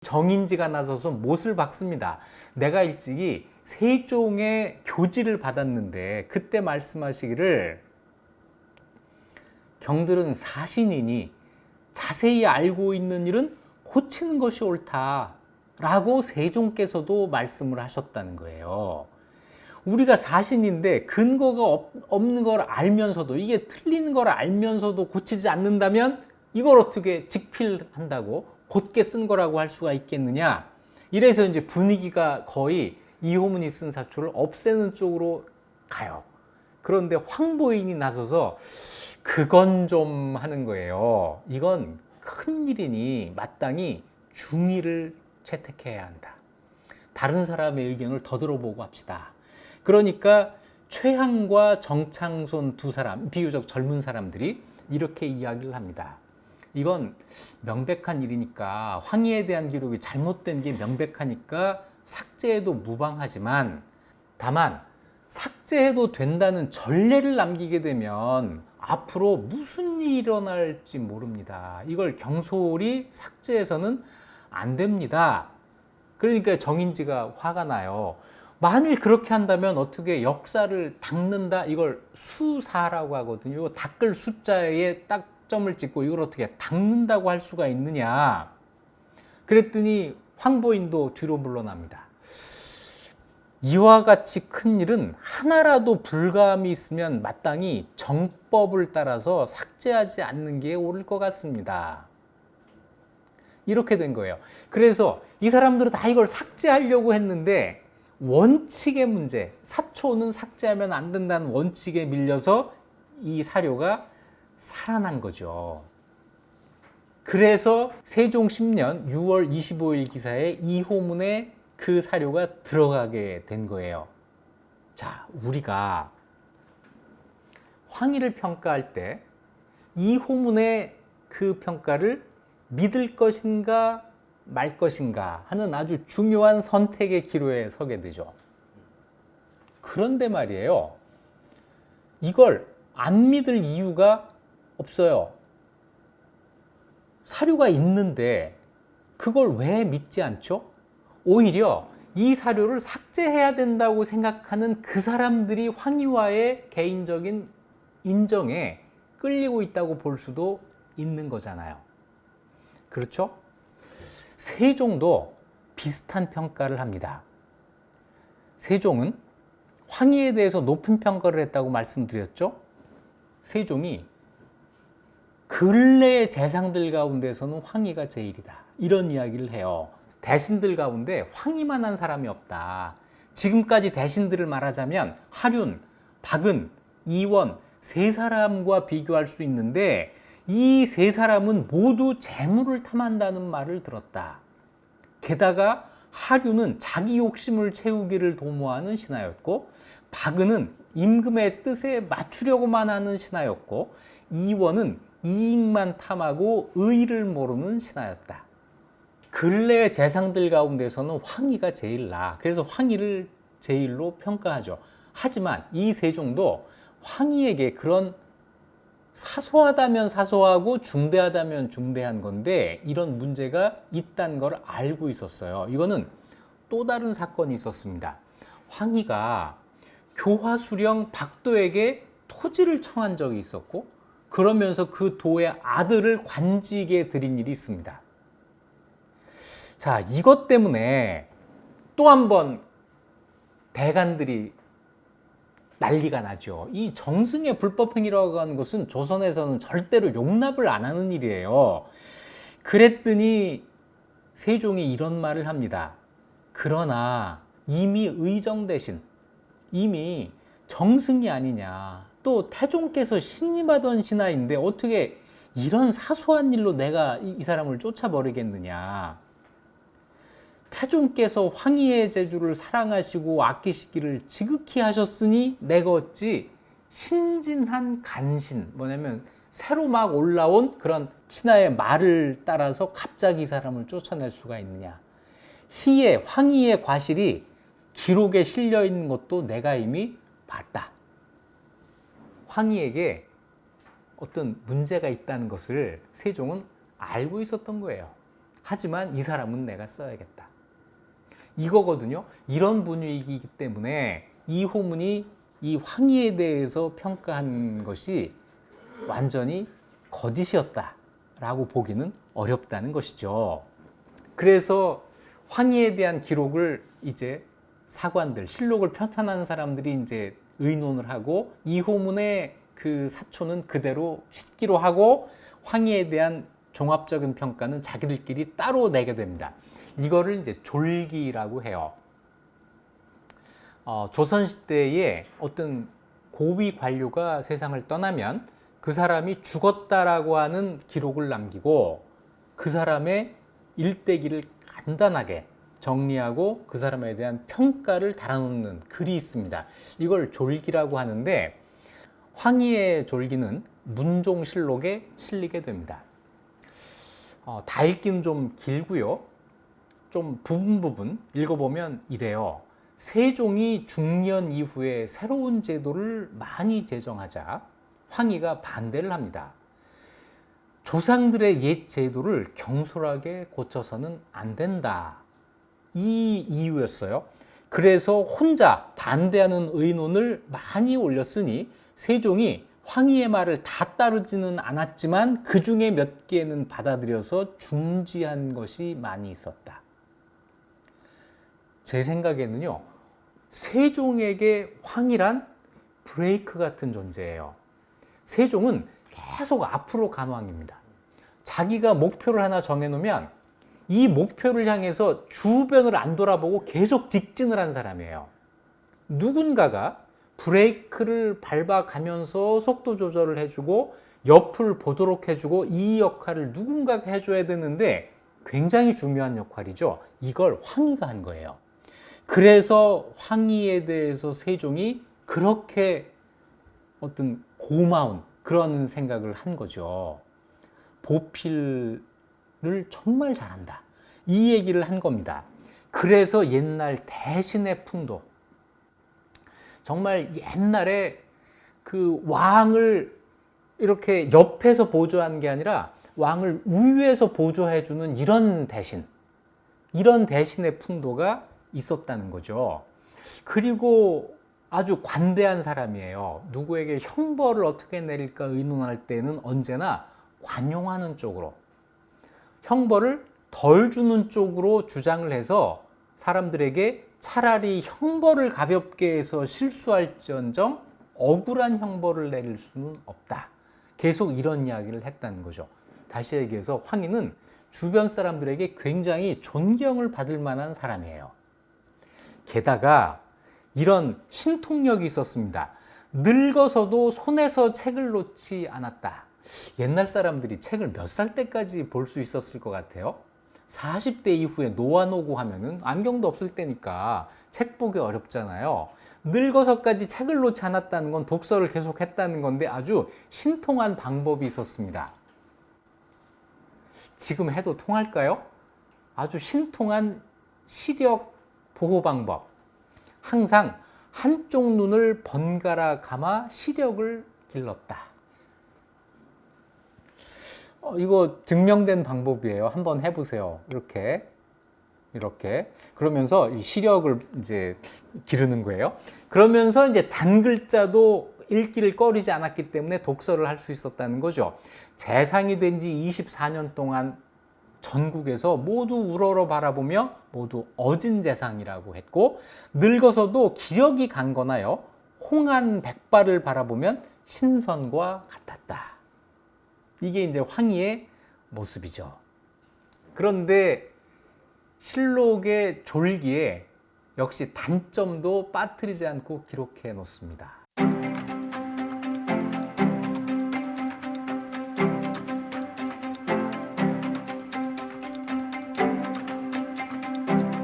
정인지가 나서서 못을 박습니다. 내가 일찍이 세종의 교지를 받았는데 그때 말씀하시기를 경들은 사신이니 자세히 알고 있는 일은 고치는 것이 옳다라고 세종께서도 말씀을 하셨다는 거예요. 우리가 사신인데 근거가 없는 걸 알면서도, 이게 틀린 걸 알면서도 고치지 않는다면 이걸 어떻게 직필한다고 곧게 쓴 거라고 할 수가 있겠느냐. 이래서 이제 분위기가 거의 이호문이 쓴 사초를 없애는 쪽으로 가요. 그런데 황보인이 나서서 그건 좀 하는 거예요. 이건 큰일이니 마땅히 중의를 채택해야 한다. 다른 사람의 의견을 더 들어보고 합시다. 그러니까 최항과 정창손 두 사람, 비교적 젊은 사람들이 이렇게 이야기를 합니다. 이건 명백한 일이니까, 황희에 대한 기록이 잘못된 게 명백하니까 삭제해도 무방하지만, 다만 삭제해도 된다는 전례를 남기게 되면 앞으로 무슨 일이 일어날지 모릅니다. 이걸 경솔히 삭제해서는 안 됩니다. 그러니까 정인지가 화가 나요. 만일 그렇게 한다면 어떻게 역사를 닦는다? 이걸 수사라고 하거든요. 이거 닦을 숫자에 딱 점을 찍고 이걸 어떻게 닦는다고 할 수가 있느냐. 그랬더니 황보인도 뒤로 물러납니다. 이와 같이 큰 일은 하나라도 불감이 있으면 마땅히 정법을 따라서 삭제하지 않는 게 옳을 것 같습니다. 이렇게 된 거예요. 그래서 이 사람들은 다 이걸 삭제하려고 했는데 원칙의 문제, 사초는 삭제하면 안 된다는 원칙에 밀려서 이 사료가 살아난 거죠. 그래서 세종 10년 6월 25일 기사에 이호문에 그 사료가 들어가게 된 거예요. 자, 우리가 황희를 평가할 때 이호문의 그 평가를 믿을 것인가 말 것인가 하는 아주 중요한 선택의 기로에 서게 되죠. 그런데 말이에요, 이걸 안 믿을 이유가 없어요. 사료가 있는데 그걸 왜 믿지 않죠? 오히려 이 사료를 삭제해야 된다고 생각하는 그 사람들이 황희와의 개인적인 인정에 끌리고 있다고 볼 수도 있는 거잖아요. 그렇죠? 세종도 비슷한 평가를 합니다. 세종은 황희에 대해서 높은 평가를 했다고 말씀드렸죠? 세종이 근래의 재상들 가운데서는 황희가 제일이다, 이런 이야기를 해요. 대신들 가운데 황희만한 사람이 없다. 지금까지 대신들을 말하자면 하륜, 박은, 이원 세 사람과 비교할 수 있는데 이 세 사람은 모두 재물을 탐한다는 말을 들었다. 게다가 하륜은 자기 욕심을 채우기를 도모하는 신하였고, 박은은 임금의 뜻에 맞추려고만 하는 신하였고, 이원은 이익만 탐하고 의의를 모르는 신하였다. 근래의 재상들 가운데서는 황희가 제일 나아. 그래서 황희를 제일로 평가하죠. 하지만 이 세종도 황희에게 그런 사소하다면 사소하고 중대하다면 중대한 건데 이런 문제가 있다는 걸 알고 있었어요. 이거는 또 다른 사건이 있었습니다. 황희가 교화수령 박도에게 토지를 청한 적이 있었고, 그러면서 그 도의 아들을 관직에 들인 일이 있습니다. 자, 이것 때문에 또 한 번 대간들이 난리가 나죠. 이 정승의 불법행위라고 하는 것은 조선에서는 절대로 용납을 안 하는 일이에요. 그랬더니 세종이 이런 말을 합니다. 그러나 이미 의정대신, 이미 정승이 아니냐, 또 태종께서 신임하던 신하인데 어떻게 이런 사소한 일로 내가 이 사람을 쫓아버리겠느냐. 태종께서 황희의 제주를 사랑하시고 아끼시기를 지극히 하셨으니 내가 어찌 신진한 간신, 뭐냐면 새로 막 올라온 그런 신하의 말을 따라서 갑자기 이 사람을 쫓아낼 수가 있느냐. 희의, 황희의 과실이 기록에 실려 있는 것도 내가 이미 봤다. 황희에게 어떤 문제가 있다는 것을 세종은 알고 있었던 거예요. 하지만 이 사람은 내가 써야겠다. 이거거든요. 이런 분위기이기 때문에 이 호문이 이 황희에 대해서 평가한 것이 완전히 거짓이었다라고 보기는 어렵다는 것이죠. 그래서 황희에 대한 기록을 이제 사관들, 실록을 편찬하는 사람들이 이제 의논을 하고 이 호문의 그 사초는 그대로 싣기로 하고 황희에 대한 종합적인 평가는 자기들끼리 따로 내게 됩니다. 이거를 이제 졸기라고 해요. 조선시대에 어떤 고위 관료가 세상을 떠나면 그 사람이 죽었다라고 하는 기록을 남기고 그 사람의 일대기를 간단하게 정리하고 그 사람에 대한 평가를 달아놓는 글이 있습니다. 이걸 졸기라고 하는데 황희의 졸기는 문종실록에 실리게 됩니다. 다 읽기는 좀 길고요. 좀 부분 읽어보면 이래요. 세종이 중년 이후에 새로운 제도를 많이 제정하자 황희가 반대를 합니다. 조상들의 옛 제도를 경솔하게 고쳐서는 안 된다. 이 이유였어요. 그래서 혼자 반대하는 의논을 많이 올렸으니 세종이 황희의 말을 다 따르지는 않았지만 그 중에 몇 개는 받아들여서 중지한 것이 많이 있었다. 제 생각에는요, 세종에게 황희란 브레이크 같은 존재예요. 세종은 계속 앞으로 간 왕입니다. 자기가 목표를 하나 정해놓으면 이 목표를 향해서 주변을 안 돌아보고 계속 직진을 한 사람이에요. 누군가가 브레이크를 밟아가면서 속도 조절을 해주고 옆을 보도록 해주고 이 역할을 누군가가 해줘야 되는데 굉장히 중요한 역할이죠. 이걸 황희가 한 거예요. 그래서 황희에 대해서 세종이 그렇게 어떤 고마운 그런 생각을 한 거죠. 보필을 정말 잘한다. 이 얘기를 한 겁니다. 그래서 옛날 대신의 풍도, 정말 옛날에 그 왕을 이렇게 옆에서 보조한 게 아니라 왕을 우위에서 보조해주는 이런 대신의 풍도가 있었다는 거죠. 그리고 아주 관대한 사람이에요. 누구에게 형벌을 어떻게 내릴까 의논할 때는 언제나 관용하는 쪽으로, 형벌을 덜 주는 쪽으로 주장을 해서 사람들에게 차라리 형벌을 가볍게 해서 실수할지언정 억울한 형벌을 내릴 수는 없다. 계속 이런 이야기를 했다는 거죠. 다시 얘기해서 황희는 주변 사람들에게 굉장히 존경을 받을 만한 사람이에요. 게다가 이런 신통력이 있었습니다. 늙어서도 손에서 책을 놓지 않았다. 옛날 사람들이 책을 몇 살 때까지 볼 수 있었을 것 같아요? 40대 이후에 노안오고 하면은 안경도 없을 때니까 책 보기 어렵잖아요. 늙어서까지 책을 놓지 않았다는 건 독서를 계속 했다는 건데 아주 신통한 방법이 있었습니다. 지금 해도 통할까요? 아주 신통한 시력 보호 방법. 항상 한쪽 눈을 번갈아 감아 시력을 길렀다. 이거 증명된 방법이에요. 한번 해보세요. 이렇게. 그러면서 이 시력을 이제 기르는 거예요. 그러면서 이제 잔글자도 읽기를 꺼리지 않았기 때문에 독서를 할 수 있었다는 거죠. 재상이 된 지 24년 동안 전국에서 모두 우러러 바라보며 모두 어진 재상이라고 했고, 늙어서도 기력이 강건하여 홍한 백발을 바라보면 신선과 같았다. 이게 이제 황희의 모습이죠. 그런데 실록의 졸기에 역시 단점도 빠뜨리지 않고 기록해 놓습니다.